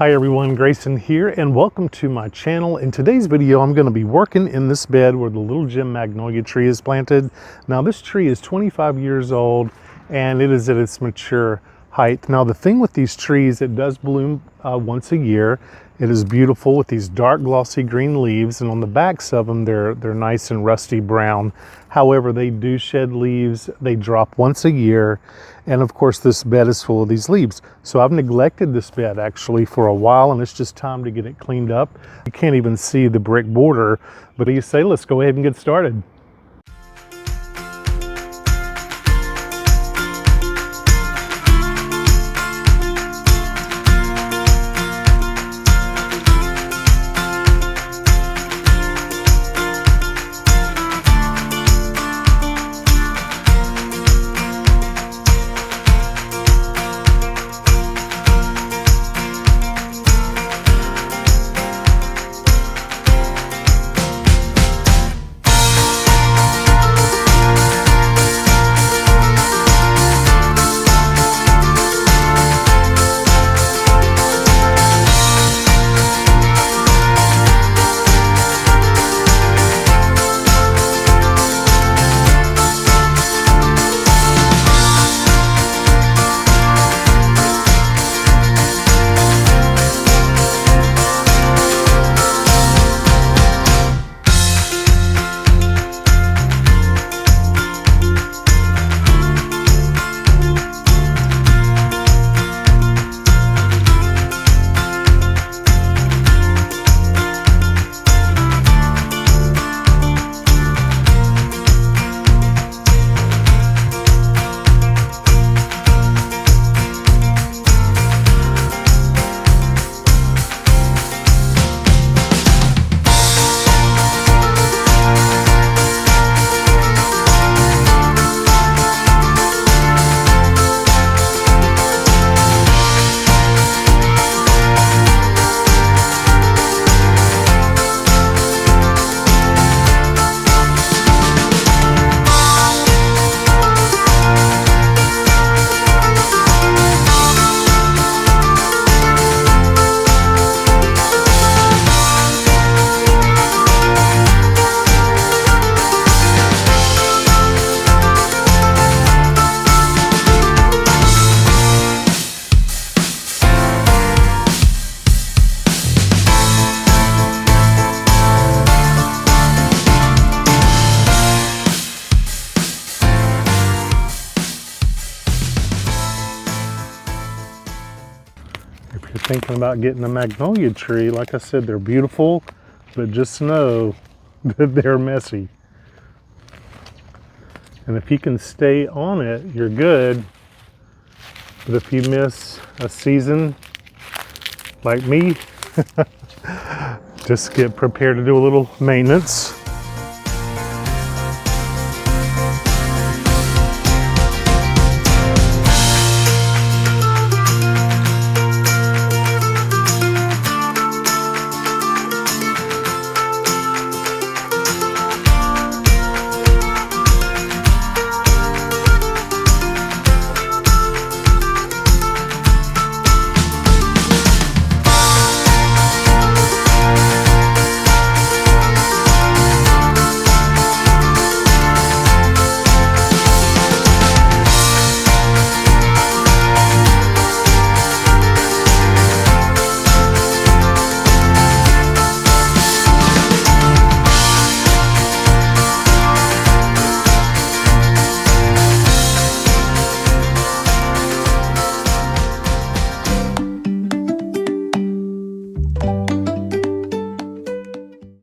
Hi everyone, Grayson here and welcome to my channel. In today's video I'm going to be working in this bed where the little gem magnolia tree is planted. Now this tree is 25 years old and it is at its mature height. Now the thing with these trees, it does bloom once a year. It is beautiful with these dark glossy green leaves, and on the backs of them they're nice and rusty brown. However, they do shed leaves. They drop once a year, and of course this bed is full of these leaves. So I've neglected this bed actually for a while, and it's just time to get it cleaned up. You can't even see the brick border, but you say let's go ahead and get started. If you're thinking about getting a magnolia tree, like I said, they're beautiful, but just know that they're messy. And if you can stay on it, you're good. But if you miss a season, like me, just get prepared to do a little maintenance.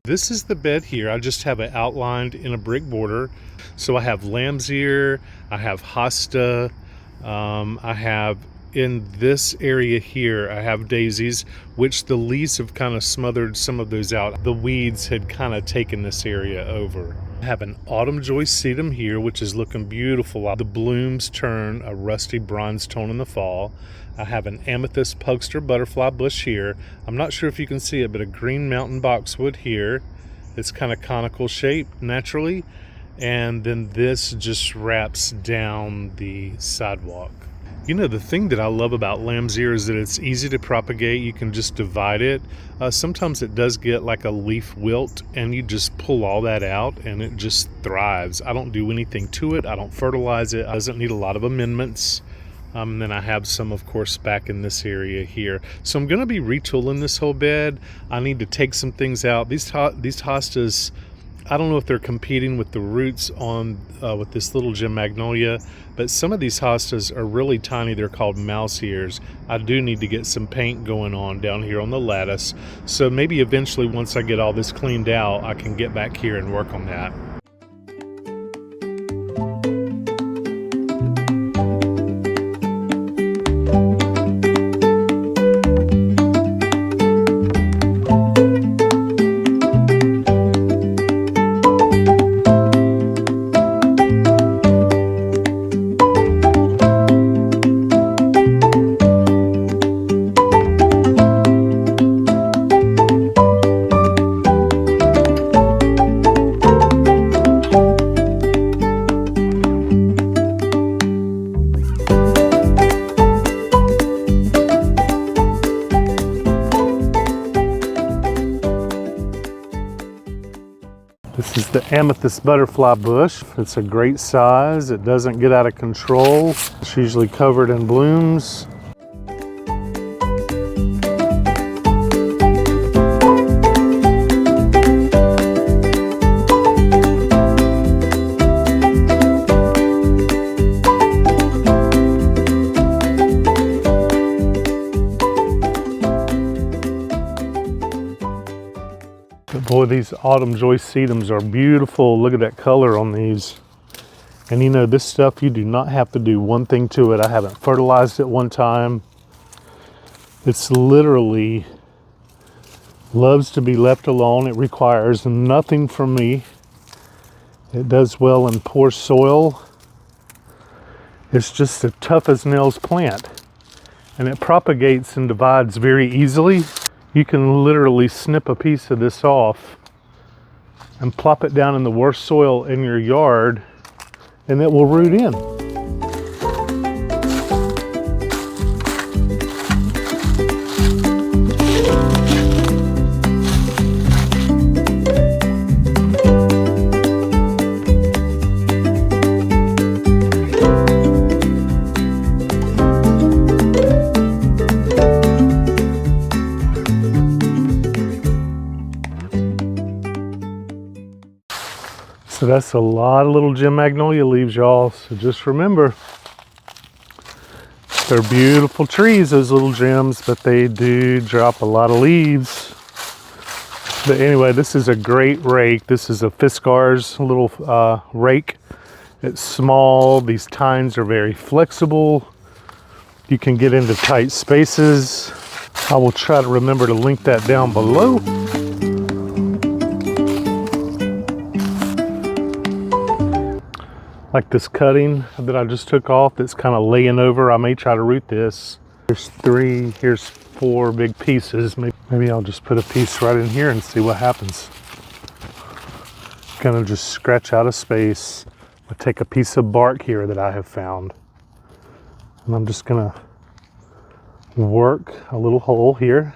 This is the bed here. I just have it outlined in a brick border. So I have lamb's ear, I have hosta, I have in this area here, I have daisies, which the leaves have kind of smothered some of those out. The weeds had kind of taken this area over. I have an autumn joy sedum here, which is looking beautiful. The blooms turn a rusty bronze tone in the fall. I have an amethyst pugster butterfly bush here. I'm not sure if you can see it, but a green mountain boxwood here. It's kind of conical shaped naturally. And then this just wraps down the sidewalk. You know, the thing that I love about lamb's ear is that it's easy to propagate. You can just divide it. Sometimes it does get like a leaf wilt, and you just pull all that out and it just thrives. I don't do anything to it. I don't fertilize it. It doesn't need a lot of amendments. And then I have some, of course, back in this area here. So I'm going to be retooling this whole bed. I need to take some things out. These hostas, I don't know if they're competing with the roots on with this little gem magnolia, but some of these hostas are really tiny. They're called mouse ears. I do need to get some paint going on down here on the lattice. So maybe eventually, once I get all this cleaned out, I can get back here and work on that. This is the amethyst butterfly bush. It's a great size. It doesn't get out of control. It's usually covered in blooms. Boy, these autumn joyceums are beautiful. Look at that color on these. And you know, this stuff, you do not have to do one thing to it. I haven't fertilized it one time. It's literally loves to be left alone. It requires nothing from me. It does well in poor soil. It's just a tough as nails plant. And it propagates and divides very easily. You can literally snip a piece of this off and plop it down in the worst soil in your yard, and it will root in. So that's a lot of little gem magnolia leaves, y'all. So just remember, they're beautiful trees, those little gems, but they do drop a lot of leaves. But anyway, this is a great rake. This is a Fiskars little rake. It's small. These tines are very flexible. You can get into tight spaces. I will try to remember to link that down below. Like this cutting that I just took off that's kind of laying over. I may try to root this. Here's 4 big pieces. Maybe I'll just put a piece right in here and see what happens. Gonna just scratch out a space. I'll take a piece of bark here that I have found. And I'm just gonna work a little hole here.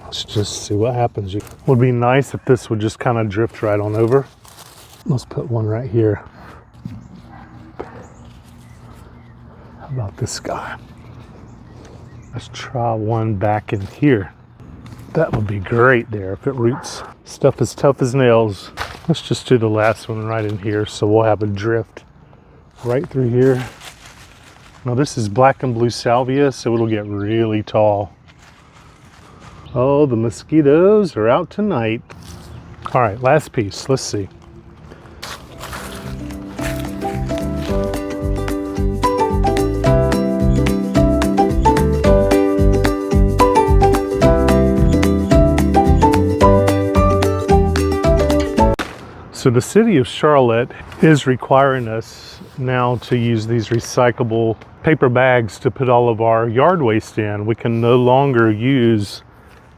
Let's just see what happens. It would be nice if this would just kind of drift right on over. Let's put one right here. How about this guy? Let's try one back in here. That would be great there if it roots. Stuff is tough as nails. Let's just do the last one right in here so we'll have a drift right through here. Now this is black and blue salvia, so it'll get really tall. Oh, the mosquitoes are out tonight. All right, last piece. Let's see. So the city of Charlotte is requiring us now to use these recyclable paper bags to put all of our yard waste in. We can no longer use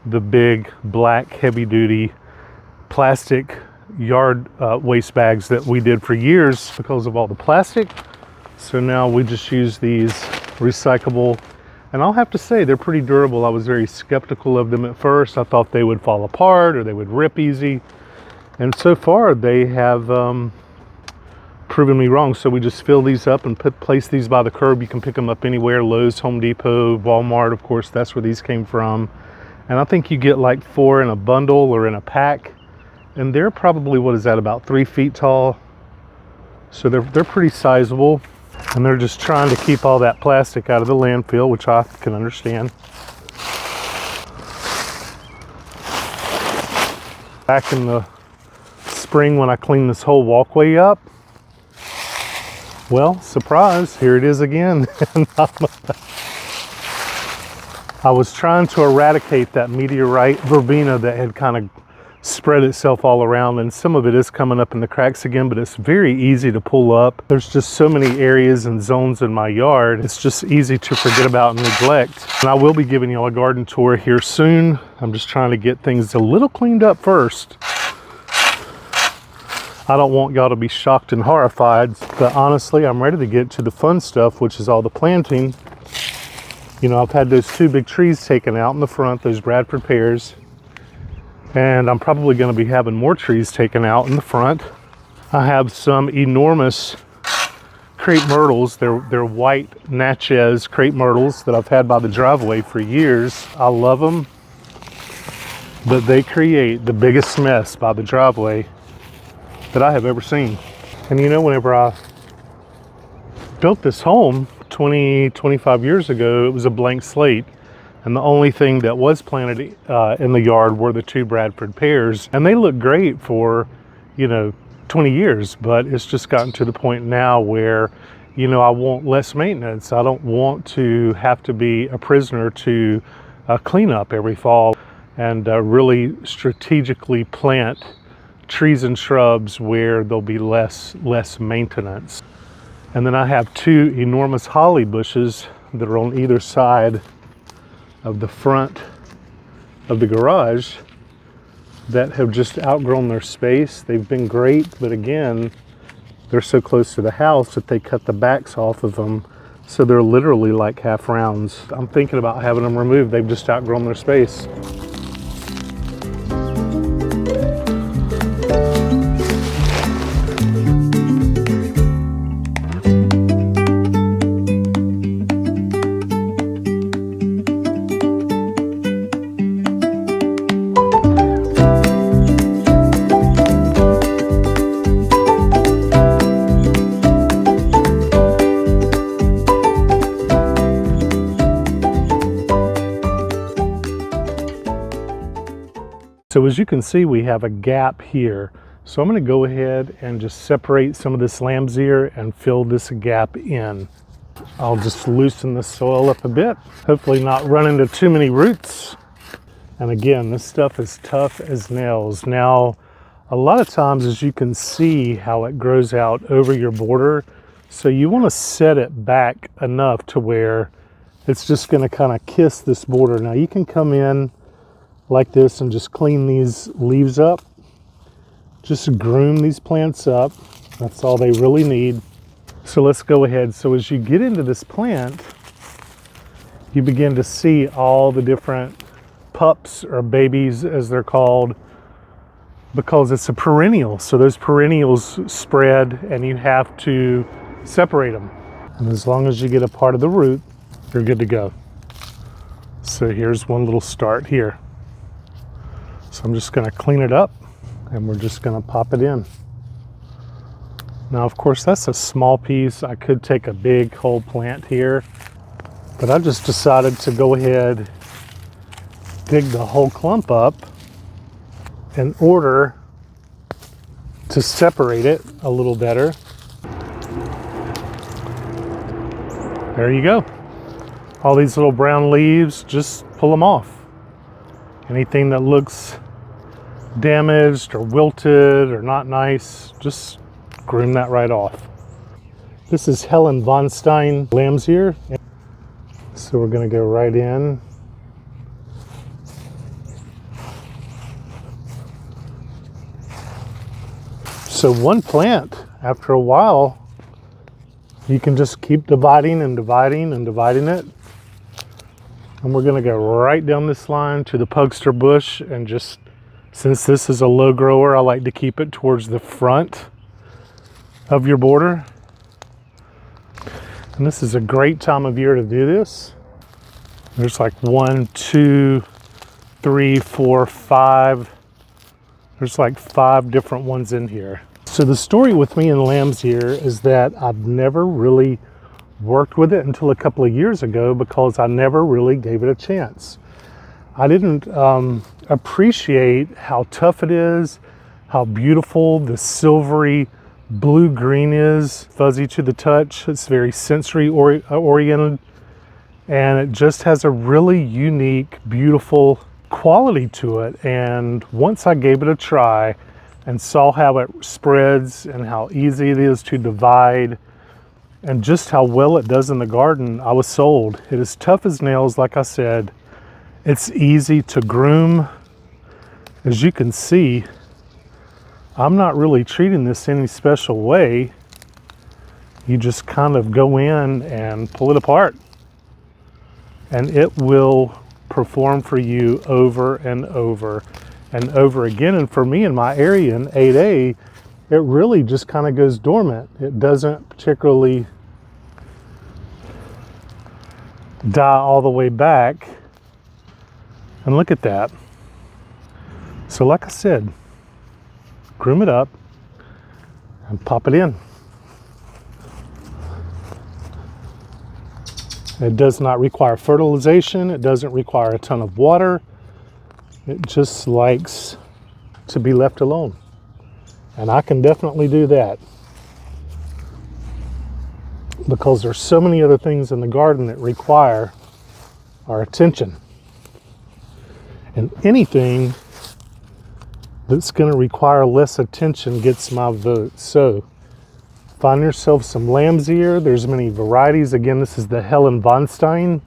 the big black heavy duty plastic yard waste bags that we did for years because of all the plastic. So now we just use these recyclable, and I'll have to say they're pretty durable. I was very skeptical of them at first. I thought they would fall apart or they would rip easy, and so far they have proven me wrong. So we just fill these up and place these by the curb. You can pick them up anywhere, Lowe's, Home Depot, Walmart, of course, that's where these came from. And I think you get like 4 in a bundle or in a pack, and they're probably, what is that, about 3 feet tall. So they're pretty sizable. And they're just trying to keep all that plastic out of the landfill, which I can understand. Back in the spring when I cleaned this whole walkway up, well, surprise, here it is again. I was trying to eradicate that meteorite verbena that had kind of spread itself all around, and some of it is coming up in the cracks again, but it's very easy to pull up. There's just so many areas and zones in my yard, it's just easy to forget about and neglect. And I will be giving you a garden tour here soon. I'm just trying to get things a little cleaned up first. I don't want y'all to be shocked and horrified, but honestly, I'm ready to get to the fun stuff, which is all the planting. You know, I've had those 2 big trees taken out in the front, those Bradford pears. And I'm probably going to be having more trees taken out in the front. I have some enormous crepe myrtles. They're white Natchez crepe myrtles that I've had by the driveway for years. I love them, but they create the biggest mess by the driveway that I have ever seen. And you know, whenever I built this home 25 years ago, it was a blank slate. And the only thing that was planted in the yard were the 2 Bradford pears. And they look great for, you know, 20 years, but it's just gotten to the point now where, you know, I want less maintenance. I don't want to have to be a prisoner to clean up every fall, and really strategically plant trees and shrubs where there'll be less maintenance. And then I have 2 enormous holly bushes that are on either side of the front of the garage that have just outgrown their space. They've been great, but again, they're so close to the house that they cut the backs off of them, so they're literally like half rounds. I'm thinking about having them removed. They've just outgrown their space. So as you can see, we have a gap here. So I'm going to go ahead and just separate some of this lamb's ear and fill this gap in. I'll just loosen the soil up a bit, hopefully not run into too many roots. And again, this stuff is tough as nails. Now, a lot of times, as you can see how it grows out over your border, so you want to set it back enough to where it's just going to kind of kiss this border. Now you can come in like this and just clean these leaves up. Just groom these plants up. That's all they really need. So let's go ahead. So as you get into this plant, you begin to see all the different pups or babies, as they're called, because it's a perennial. So those perennials spread and you have to separate them. And as long as you get a part of the root, you're good to go. So here's one little start here. So I'm just going to clean it up and we're just going to pop it in. Now, of course, that's a small piece. I could take a big whole plant here, but I just decided to go ahead, dig the whole clump up in order to separate it a little better. There you go. All these little brown leaves, just pull them off. Anything that looks damaged or wilted or not nice, just groom that right off. This is Helen Von Stein lamb's ear. So we're going to go right in. So one plant, after a while, you can just keep dividing and dividing and dividing it. And we're gonna go right down this line to the pugster bush, and just, since this is a low grower, I like to keep it towards the front of your border. And this is a great time of year to do this. There's like 1, 2, 3, 4, 5. There's like 5 different ones in here. So the story with me and lambs here is that I've never really worked with it until a couple of years ago, because I never really gave it a chance. I didn't appreciate how tough it is, how beautiful the silvery blue-green is, fuzzy to the touch. It's very sensory oriented, and it just has a really unique, beautiful quality to it. And once I gave it a try and saw how it spreads and how easy it is to divide and just how well it does in the garden, I was sold. It is tough as nails, like I said. It's easy to groom. As you can see, I'm not really treating this any special way. You just kind of go in and pull it apart, and it will perform for you over and over and over again. And for me in my area in 8A, it really just kind of goes dormant. It doesn't particularly die all the way back. And look at that. So like I said, groom it up and pop it in. It does not require fertilization. It doesn't require a ton of water. It just likes to be left alone. And I can definitely do that, because there's so many other things in the garden that require our attention. And anything that's going to require less attention gets my vote. So find yourself some lamb's ear. There's many varieties. Again, this is the Helen von Stein,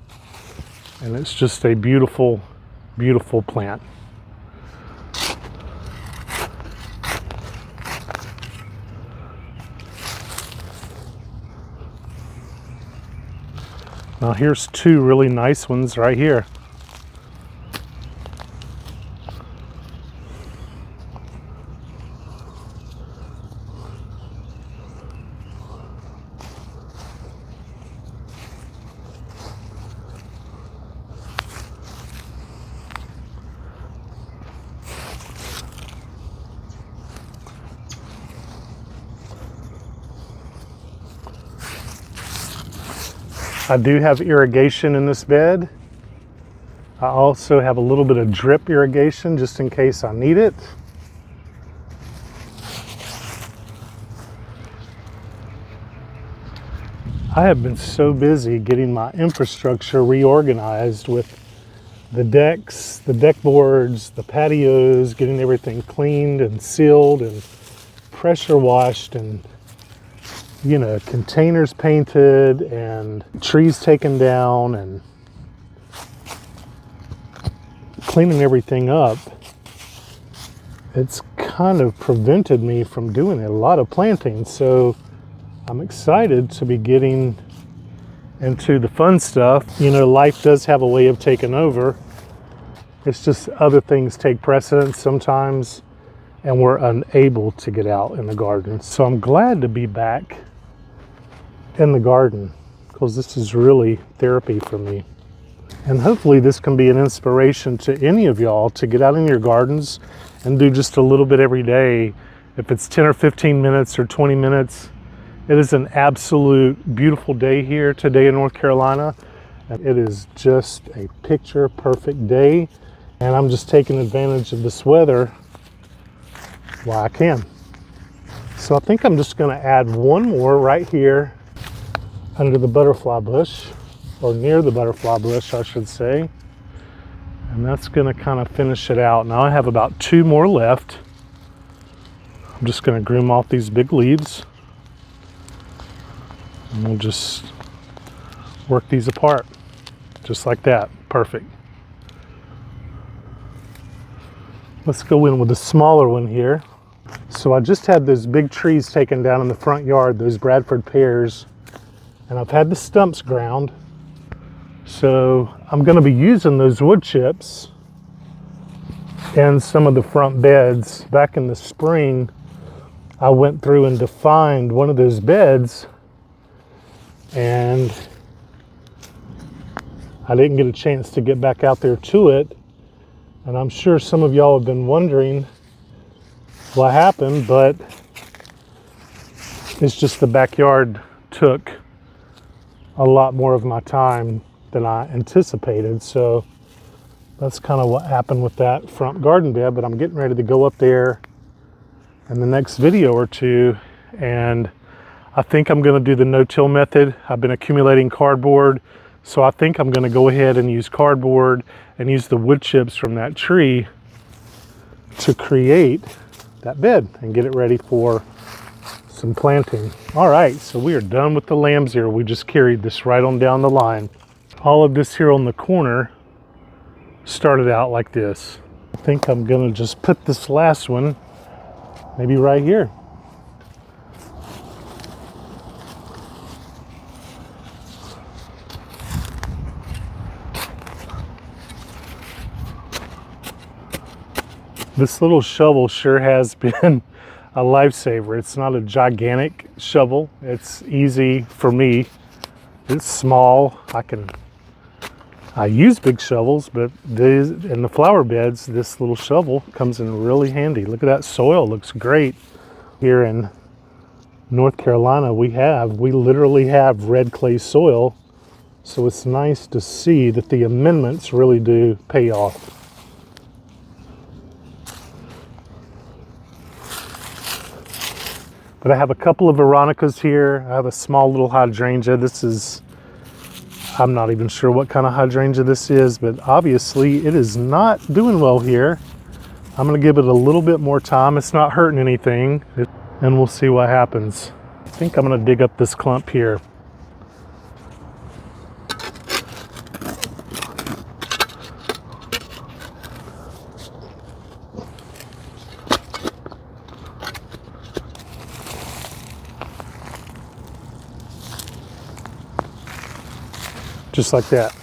and it's just a beautiful, beautiful plant. Now here's 2 really nice ones right here. I do have irrigation in this bed. I also have a little bit of drip irrigation just in case I need it. I have been so busy getting my infrastructure reorganized with the decks, the deck boards, the patios, getting everything cleaned and sealed and pressure washed, and you know, containers painted and trees taken down and cleaning everything up. It's kind of prevented me from doing a lot of planting. So I'm excited to be getting into the fun stuff. You know, life does have a way of taking over. It's just other things take precedence sometimes, and we're unable to get out in the garden. So I'm glad to be back in the garden, because this is really therapy for me. And hopefully this can be an inspiration to any of y'all to get out in your gardens and do just a little bit every day. If it's 10 or 15 minutes or 20 minutes. It is an absolute beautiful day here today in North Carolina. And it is just a picture perfect day. And I'm just taking advantage of this weather while I can. So I think I'm just gonna add one more right here under the butterfly bush, or near the butterfly bush, I should say. And that's gonna kind of finish it out. Now I have about 2 more left. I'm just gonna groom off these big leaves. And we'll just work these apart, just like that. Perfect. Let's go in with a smaller one here. So I just had those big trees taken down in the front yard, those Bradford pears, and I've had the stumps ground. So I'm going to be using those wood chips in some of the front beds. Back in the spring, I went through and defined one of those beds, and I didn't get a chance to get back out there to it. And I'm sure some of y'all have been wondering what happened, but it's just the backyard took a lot more of my time than I anticipated. So that's kind of what happened with that front garden bed. But I'm getting ready to go up there in the next video or two, and I think I'm going to do the no-till method. I've been accumulating cardboard, so I think I'm going to go ahead and use cardboard and use the wood chips from that tree to create that bed and get it ready for some planting. All right, so we are done with the lambs here. We just carried this right on down the line. All of this here on the corner started out like this. I think I'm gonna just put this last one maybe right here. This little shovel sure has been a lifesaver. It's not a gigantic shovel. It's easy for me. It's small. I use big shovels, but in the flower beds, this little shovel comes in really handy. Look at that soil, looks great. Here in North Carolina, we literally have red clay soil. So it's nice to see that the amendments really do pay off. But I have a couple of Veronicas here. I have a small little hydrangea. I'm not even sure what kind of hydrangea this is, but obviously it is not doing well here. I'm gonna give it a little bit more time. It's not hurting anything, and we'll see what happens. I think I'm gonna dig up this clump here. Just like that.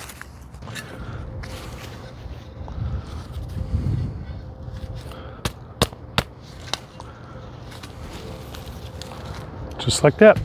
Just like that.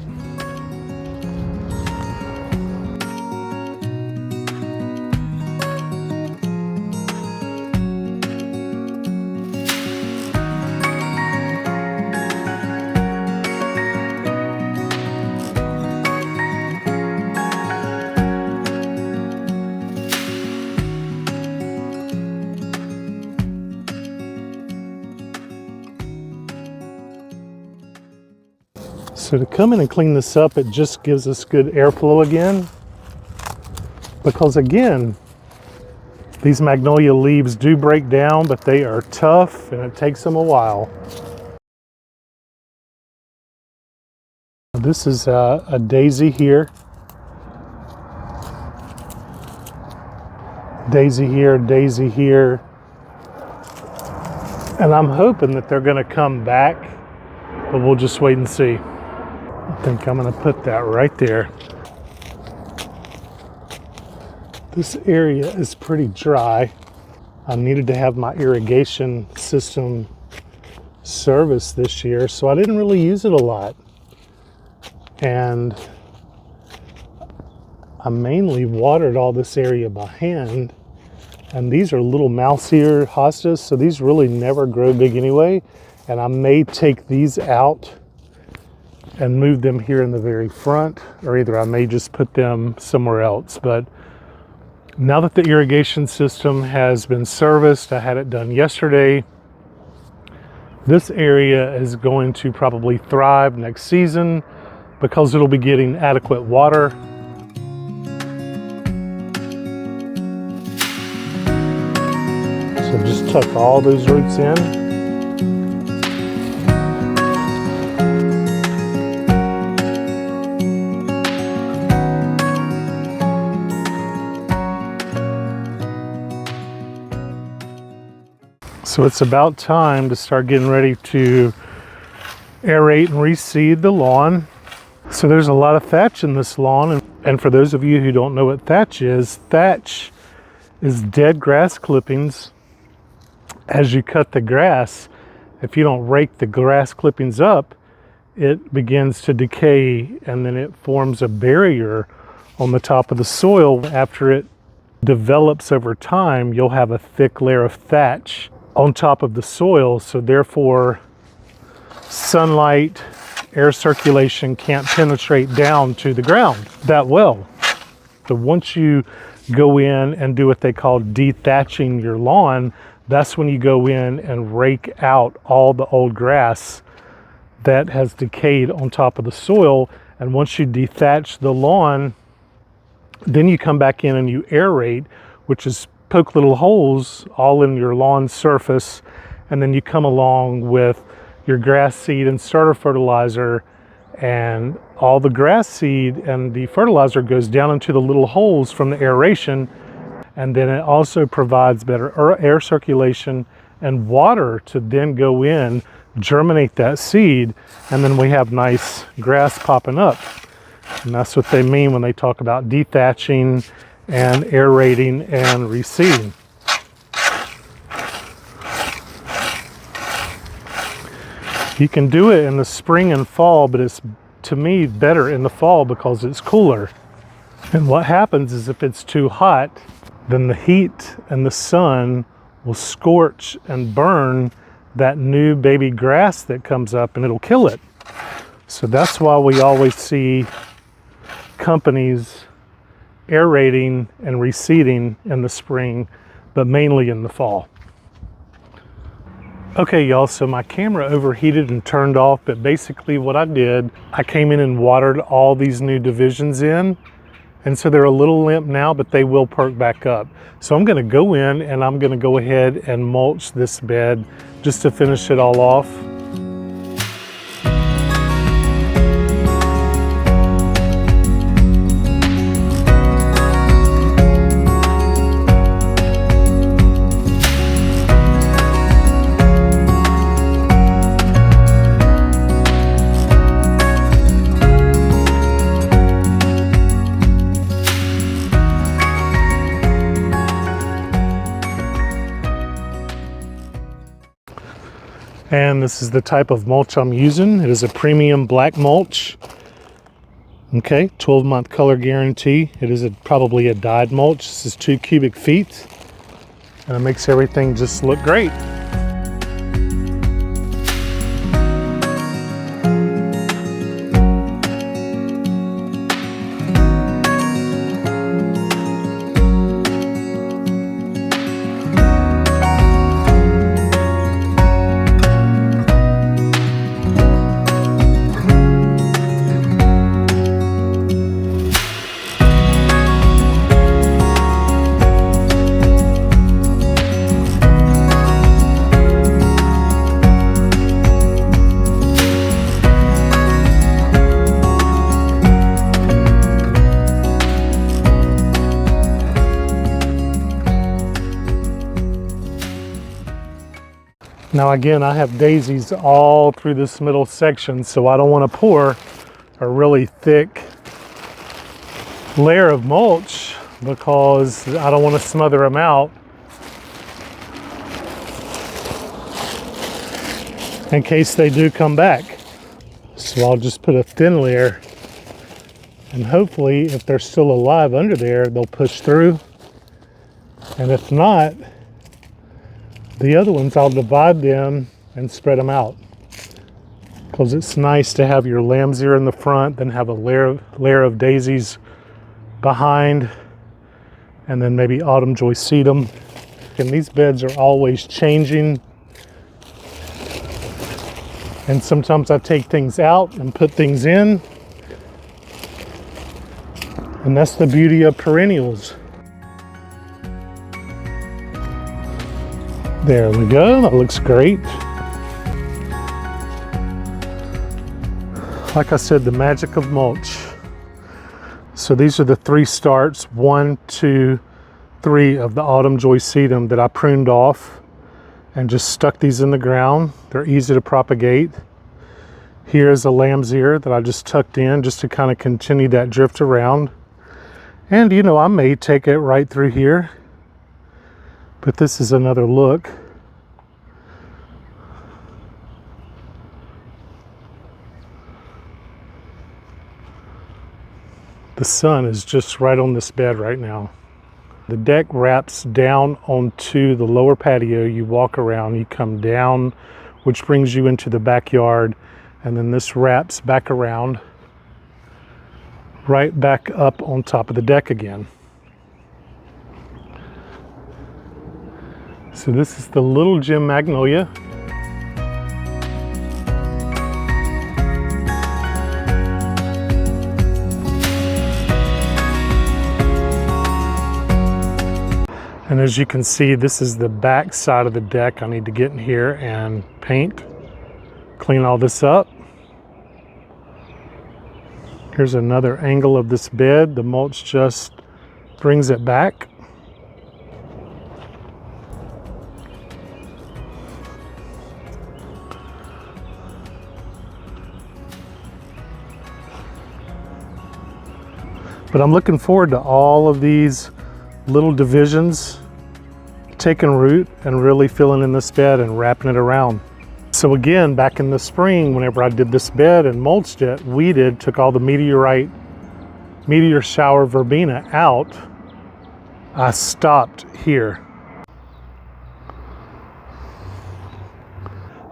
So to come in and clean this up, it just gives us good airflow again. Because again, these magnolia leaves do break down, but they are tough and it takes them a while. This is a daisy here. Daisy here, daisy here. And I'm hoping that they're gonna come back, but we'll just wait and see. I think I'm gonna put that right there. This area is pretty dry. I needed to have my irrigation system serviced this year, so I didn't really use it a lot. And I mainly watered all this area by hand. And these are little mouse ear hostas, so these really never grow big anyway. And I may take these out and move them here in the very front, or either I may just put them somewhere else. But now that the irrigation system has been serviced, I had it done yesterday, this area is going to probably thrive next season because it'll be getting adequate water. So just tuck all those roots in. So it's about time to start getting ready to aerate and reseed the lawn. So there's a lot of thatch in this lawn, and for those of you who don't know what thatch is dead grass clippings. As you cut the grass, if you don't rake the grass clippings up, it begins to decay, and then it forms a barrier on the top of the soil. After it develops over time, you'll have a thick layer of thatch on top of the soil, so therefore sunlight, air circulation can't penetrate down to the ground that well. So once you go in and do what they call dethatching your lawn, that's when you go in and rake out all the old grass that has decayed on top of the soil. And once you dethatch the lawn, then you come back in and you aerate, which is poke little holes all in your lawn surface, and then you come along with your grass seed and starter fertilizer, and all the grass seed and the fertilizer goes down into the little holes from the aeration, and then it also provides better air circulation and water to then go in, germinate that seed, and then we have nice grass popping up. And that's what they mean when they talk about dethatching and aerating and reseeding. You can do it in the spring and fall, but it's, to me, better in the fall because it's cooler. And what happens is if it's too hot, then the heat and the sun will scorch and burn that new baby grass that comes up, and it'll kill it. So that's why we always see companies aerating and reseeding in the spring, but mainly in the fall. Okay, y'all, so my camera overheated and turned off, but basically what I did, I came in and watered all these new divisions in, and so they're a little limp now, but they will perk back up. So I'm gonna go in and I'm gonna go ahead and mulch this bed just to finish it all off. And this is the type of mulch I'm using. It is a premium black mulch. Okay, 12-month color guarantee. It is probably a dyed mulch. This is 2 cubic feet. And it makes everything just look great. Now again, I have daisies all through this middle section, so I don't want to pour a really thick layer of mulch because I don't want to smother them out in case they do come back. So I'll just put a thin layer, and hopefully if they're still alive under there, they'll push through. And if not, the other ones, I'll divide them and spread them out, because it's nice to have your lamb's ear in the front, then have a layer of daisies behind, and then maybe autumn joy sedum. And these beds are always changing, and sometimes I take things out and put things in, and that's the beauty of perennials. There we go, that looks great. Like I said, the magic of mulch. So these are the 3 starts, 1, 2, 3 of the autumn joy sedum that I pruned off and just stuck these in the ground. They're easy to propagate. Here's a lamb's ear that I just tucked in just to kind of continue that drift around. And you know, I may take it right through here, but this is another look. The sun is just right on this bed right now. The deck wraps down onto the lower patio. You walk around, you come down, which brings you into the backyard, and then this wraps back around, right back up on top of the deck again. So this is the little Jim Magnolia. And as you can see, this is the back side of the deck. I need to get in here and paint, clean all this up. Here's another angle of this bed. The mulch just brings it back. But I'm looking forward to all of these little divisions taking root and really filling in this bed and wrapping it around. So again, back in the spring, whenever I did this bed and mulched it, weeded, took all the meteor shower verbena out, I stopped here.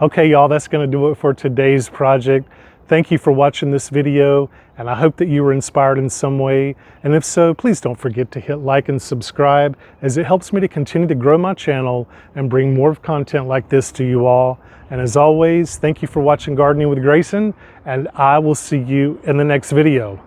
Okay, y'all, that's gonna do it for today's project. Thank you for watching this video, and I hope that you were inspired in some way. And if so, please don't forget to hit like and subscribe, as it helps me to continue to grow my channel and bring more content like this to you all. And as always, thank you for watching Gardening with Grayson, and I will see you in the next video.